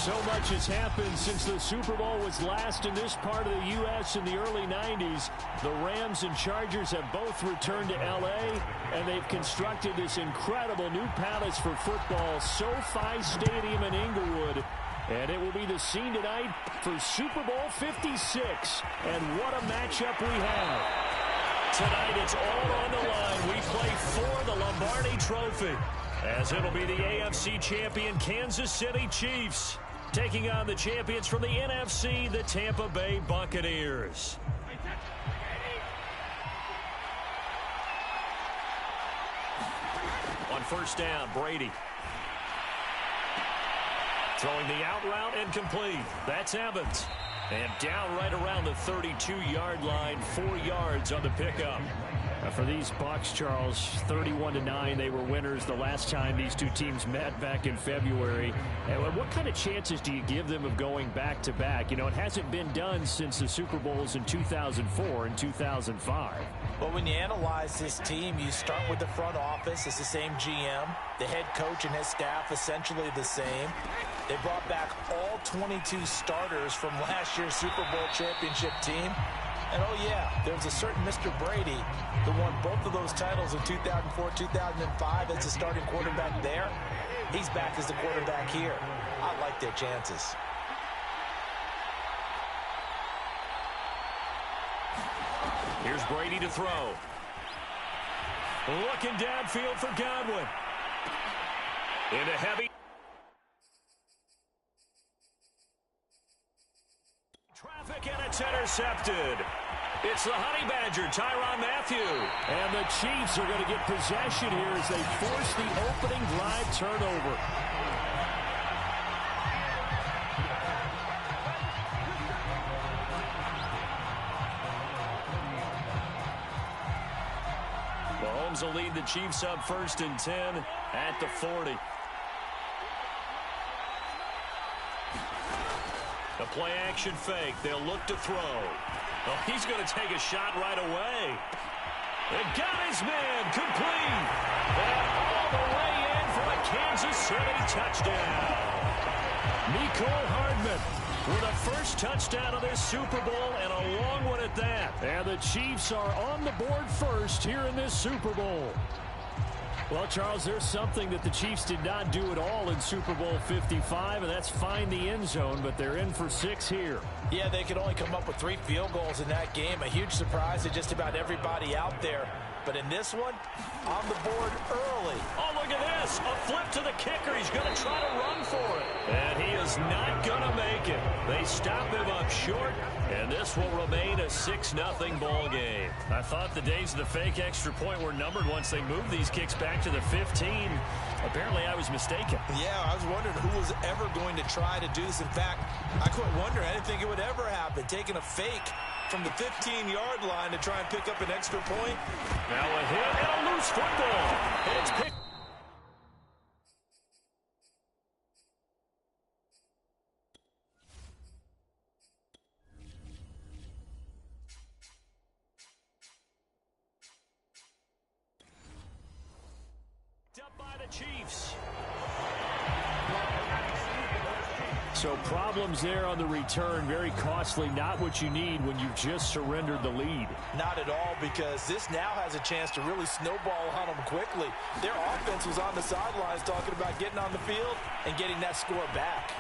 So much has happened since the Super Bowl was last in this part of the U.S. in the early 90s. The Rams and Chargers have both returned to L.A., and they've constructed this incredible new palace for football, SoFi Stadium in Inglewood. And it will be the scene tonight for Super Bowl 56. And what a matchup we have. Tonight it's all on the line. We play for the Lombardi Trophy, as it'll be the AFC champion Kansas City Chiefs taking on the champions from the NFC, the Tampa Bay Buccaneers. On first down, Brady. Throwing the out route and complete. That's Evans. And down right around the 32-yard line, 4 yards on the pickup. For these Bucs, Charles, 31-9, they were winners the last time these two teams met back in February. And what kind of chances do you give them of going back-to-back? You know, it hasn't been done since the Super Bowls in 2004 and 2005. Well, when you analyze this team, you start with the front office. It's the same GM. The head coach and his staff essentially the same. They brought back all 22 starters from last year's Super Bowl championship team. And, oh, yeah, there's a certain Mr. Brady who won both of those titles in 2004, 2005 as the starting quarterback there. He's back as the quarterback here. I like their chances. Here's Brady to throw. Looking downfield for Godwin. Into heavy. Traffic, and it's intercepted. It's the Honey Badger, Tyrann Mathieu. And the Chiefs are going to get possession here as they force the opening drive turnover. Mahomes will lead the Chiefs up 1st and 10 at the 40. A play-action fake. They'll look to throw. Oh, he's going to take a shot right away. And got his man complete. And all the way in for a Kansas City touchdown. Mecole Hardman with a first touchdown of this Super Bowl, and a long one at that. And the Chiefs are on the board first here in this Super Bowl. Well, Charles, there's something that the Chiefs did not do at all in Super Bowl 55, and that's find the end zone, but they're in for 6 here. Yeah, they could only come up with 3 field goals in that game. A huge surprise to just about everybody out there. But in this one, on the board early. Oh, look at this. A flip to the kicker. He's going to try to run for it. And he is not going to make it. They stop him up short, and this will remain a 6-0 ball game. I thought the days of the fake extra point were numbered once they moved these kicks back to the 15. Apparently, I was mistaken. Yeah, I was wondering who was ever going to try to do this. In fact, I quit wondering. I didn't think it would ever happen. Taking a fake from the 15-yard line to try and pick up an extra point. Now a hit and a loose football. And it's picked. Up by the Chiefs. So problems there on the return, very costly, not what you need when you've just surrendered the lead. Not at all, because this now has a chance to really snowball on them quickly. Their offense was on the sidelines talking about getting on the field and getting that score back.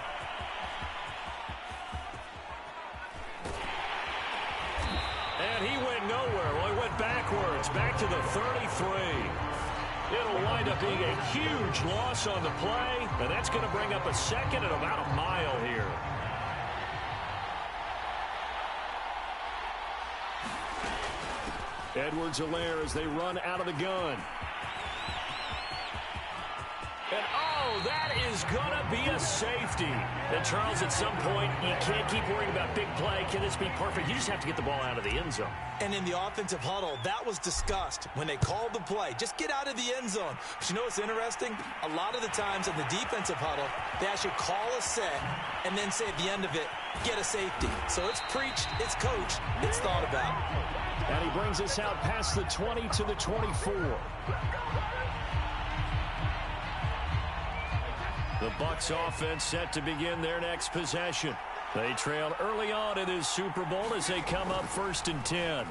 And he went nowhere. Well, he went backwards, back to the 33. It'll wind up being a huge loss on the play, and that's going to bring up a second at about a mile here. Edwards-Helaire as they run out of the gun. And, oh, that is going to be a safety. And, Charles, at some point, you can't keep worrying about big play. Can this be perfect? You just have to get the ball out of the end zone. And in the offensive huddle, that was discussed when they called the play. Just get out of the end zone. But you know what's interesting? A lot of the times in the defensive huddle, they actually call a set and then say at the end of it, get a safety. So it's preached, it's coached, it's thought about. And he brings us out past the 20 to the 24. The Bucs offense set to begin their next possession. They trailed early on in this Super Bowl as they come up 1st and 10.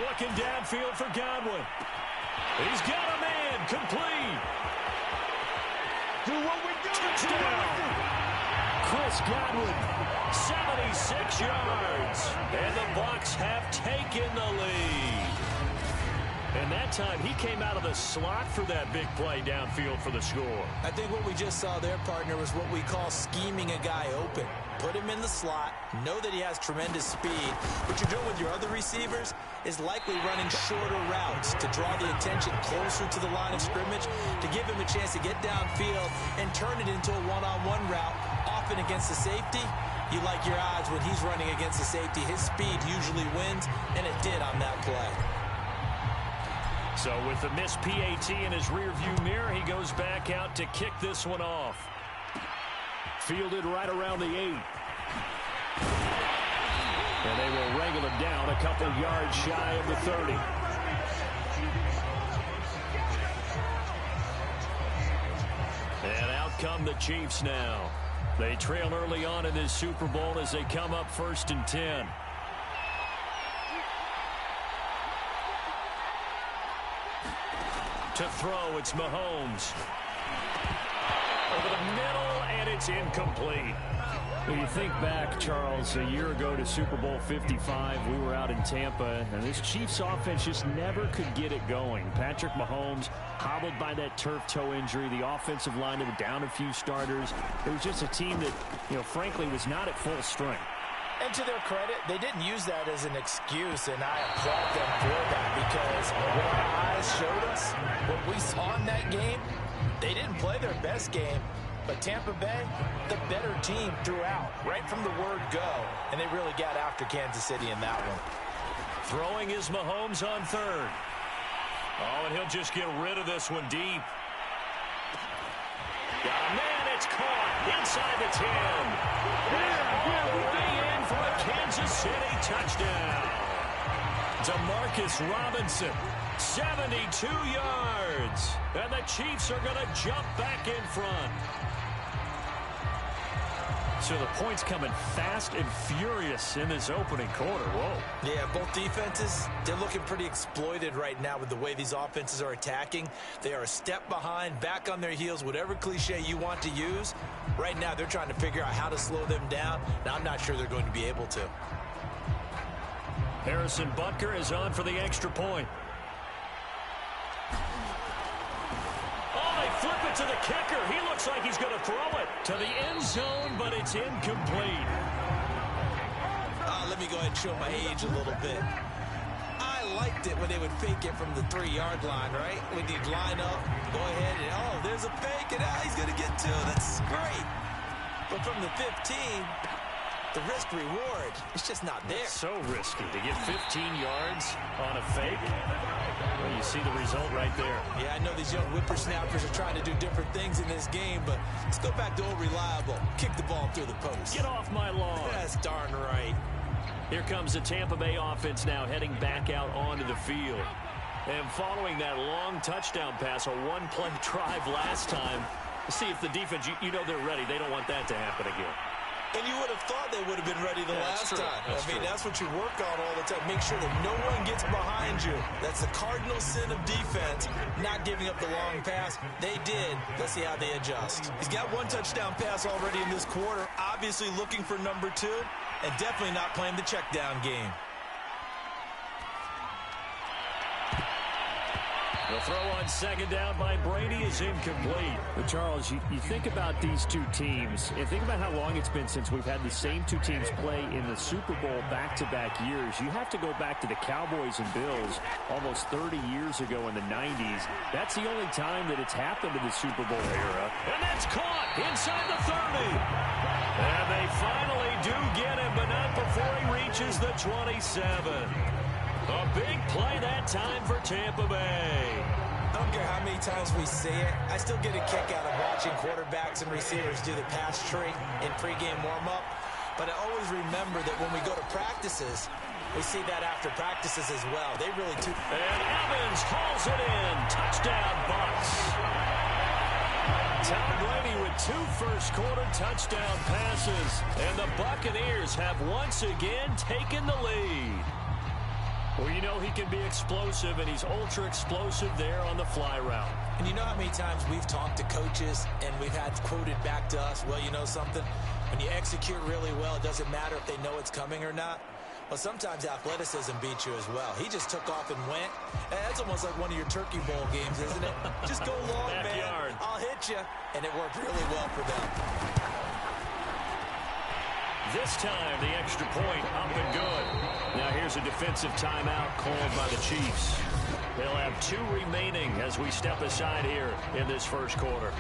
Looking downfield for Godwin. He's got a man, complete. Do what we do. Touchdown. Chris Godwin, 76 yards. And the Bucs have taken the lead. And that time, he came out of the slot for that big play downfield for the score. I think what we just saw there, partner, was what we call scheming a guy open. Put him in the slot, know that he has tremendous speed. What you're doing with your other receivers is likely running shorter routes to draw the attention closer to the line of scrimmage, to give him a chance to get downfield and turn it into a one-on-one route, often against the safety. You like your odds when he's running against the safety. His speed usually wins, and it did on that play. So with the missed PAT in his rearview mirror, he goes back out to kick this one off. Fielded right around the 8. And they will wrangle him down a couple yards shy of the 30. And out come the Chiefs now. They trail early on in this Super Bowl as they come up 1st and 10. To throw, it's Mahomes. Over the middle, and it's incomplete. When you think back, Charles, a year ago to Super Bowl 55, we were out in Tampa, and this Chiefs offense just never could get it going. Patrick Mahomes hobbled by that turf toe injury. The offensive line, they were down a few starters. It was just a team that, frankly, was not at full strength. And to their credit, they didn't use that as an excuse, and I applaud them for that, because what our eyes showed us, what we saw in that game, they didn't play their best game, but Tampa Bay, the better team throughout, right from the word go, and they really got after Kansas City in that one. Throwing is Mahomes on 3rd. Oh, and he'll just get rid of this one deep. Got a man, it's caught inside the 10. And all the way in for a Kansas City touchdown. Demarcus Robinson, 72 yards. And the Chiefs are going to jump back in front. So the points coming fast and furious in this opening quarter. Whoa. Yeah, both defenses, they're looking pretty exploited right now with the way these offenses are attacking. They are a step behind, back on their heels, whatever cliche you want to use. Right now, they're trying to figure out how to slow them down. Now, I'm not sure they're going to be able to. Harrison Butker is on for the extra point. Flip it to the kicker. He looks like he's going to throw it to the end zone, but it's incomplete. Let me go ahead and show my age a little bit. I liked it when they would fake it from the 3-yard line, right? When you'd line up, go ahead, and there's a fake, and he's going to get 2. That's great. But from the 15, the risk-reward, it's just not there. It's so risky to get 15 yards on a fake. Well, you see the result right there. Yeah, I know these young whippersnappers are trying to do different things in this game, but let's go back to old reliable. Kick the ball through the post. Get off my lawn. That's darn right. Here comes the Tampa Bay offense now heading back out onto the field. And following that long touchdown pass, a one-play drive last time, see if the defense, you know they're ready. They don't want that to happen again. And you would have thought they would have been ready the last time. That's what you work on all the time. Make sure that no one gets behind you. That's the cardinal sin of defense, not giving up the long pass. They did. Let's see how they adjust. He's got one touchdown pass already in this quarter, obviously looking for number 2, and definitely not playing the check down game. The throw on 2nd down by Brady is incomplete. But Charles, you think about these two teams, and think about how long it's been since we've had the same two teams play in the Super Bowl back-to-back years. You have to go back to the Cowboys and Bills almost 30 years ago in the 90s. That's the only time that it's happened in the Super Bowl era. And that's caught inside the 30. And they finally do get him, but not before he reaches the 27. A big play that time for Tampa Bay. I don't care how many times we see it. I still get a kick out of watching quarterbacks and receivers do the pass tree in pregame warm-up. But I always remember that when we go to practices, we see that after practices as well. They really do. And Evans hauls it in. Touchdown, Bucs. Tom Brady with 2 first-quarter touchdown passes. And the Buccaneers have once again taken the lead. Well, you know he can be explosive, and he's ultra-explosive there on the fly route. And you know how many times we've talked to coaches and we've had quoted back to us, well, you know something? When you execute really well, it doesn't matter if they know it's coming or not. Well, sometimes athleticism beats you as well. He just took off and went. That's almost like one of your Turkey Bowl games, isn't it? Just go long, man. I'll hit you. And it worked really well for them. This time, the extra point up and good. Now here's a defensive timeout called by the Chiefs. They'll have 2 remaining as we step aside here in this first quarter.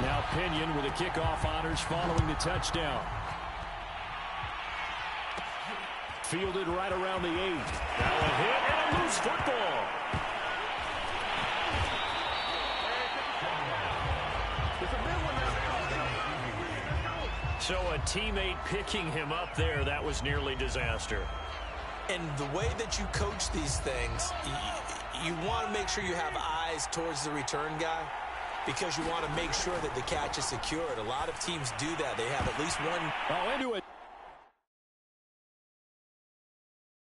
Now Pinion with the kickoff honors following the touchdown. Fielded right around the 8. Now a hit and a loose football. So a teammate picking him up there, that was nearly disaster. And the way that you coach these things, you want to make sure you have eyes towards the return guy because you want to make sure that the catch is secured. A lot of teams do that. They have at least one. Oh, into it.